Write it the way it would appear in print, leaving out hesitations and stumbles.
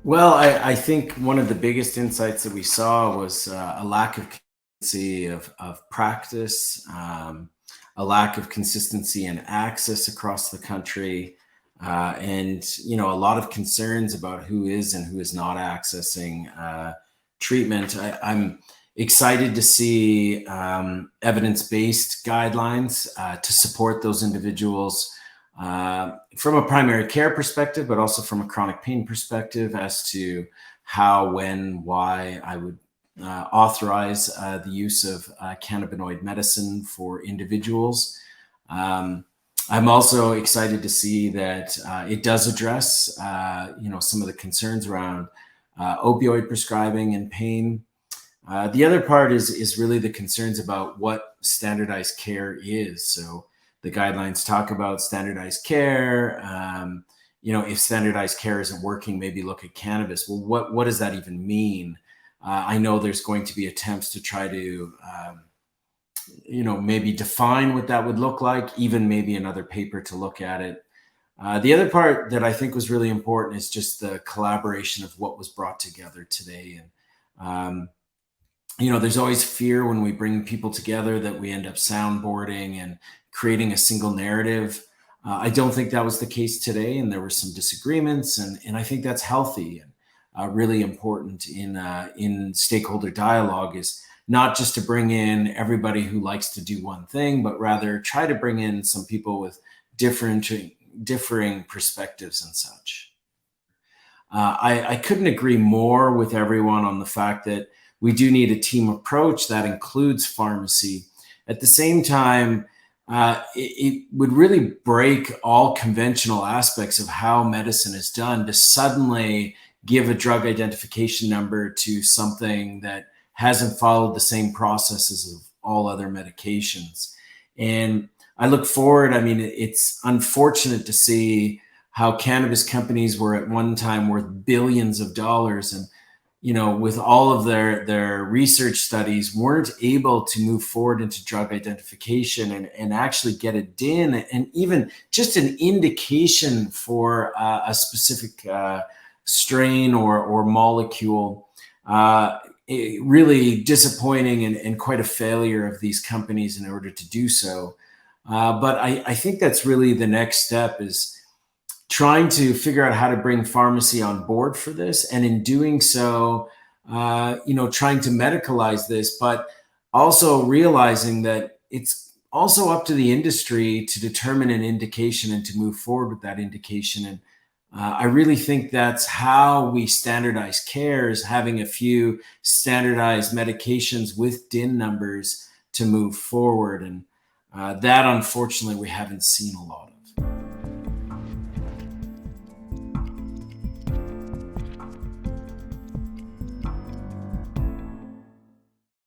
Well, I think one of the biggest insights that we saw was a lack of consistency of practice, a lack of consistency and access across the country, and a lot of concerns about who is and who is not accessing treatment. I'm excited to see evidence-based guidelines to support those individuals from a primary care perspective, but also from a chronic pain perspective as to how, when, why I would authorize the use of cannabinoid medicine for individuals. Um, I'm also excited to see that it does address, some of the concerns around opioid prescribing and pain. The other part is really the concerns about what standardized care is. So the guidelines talk about standardized care. If standardized care isn't working, maybe look at cannabis. Well, what does that even mean? I know there's going to be attempts to try to, maybe define what that would look like, even maybe another paper to look at it. The other part that I think was really important is just the collaboration of what was brought together today. And there's always fear when we bring people together that we end up soundboarding and creating a single narrative. I don't think that was the case today, and there were some disagreements, and I think that's healthy and really important in stakeholder dialogue. Is not just to bring in everybody who likes to do one thing, but rather try to bring in some people with differing perspectives and such. I couldn't agree more with everyone on the fact that we do need a team approach that includes pharmacy. At the same time, it would really break all conventional aspects of how medicine is done to suddenly give a drug identification number to something that hasn't followed the same processes of all other medications. And I look forward, I mean, it's unfortunate to see how cannabis companies were at one time worth billions of dollars, and with all of their research studies, weren't able to move forward into drug identification and actually get a DIN and even just an indication for a specific strain or molecule. Really disappointing and quite a failure of these companies in order to do so. But I think that's really the next step, is trying to figure out how to bring pharmacy on board for this. And in doing so, trying to medicalize this, but also realizing that it's also up to the industry to determine an indication and to move forward with that indication. And I really think that's how we standardize care, is having a few standardized medications with DIN numbers to move forward. And that, unfortunately, we haven't seen a lot of.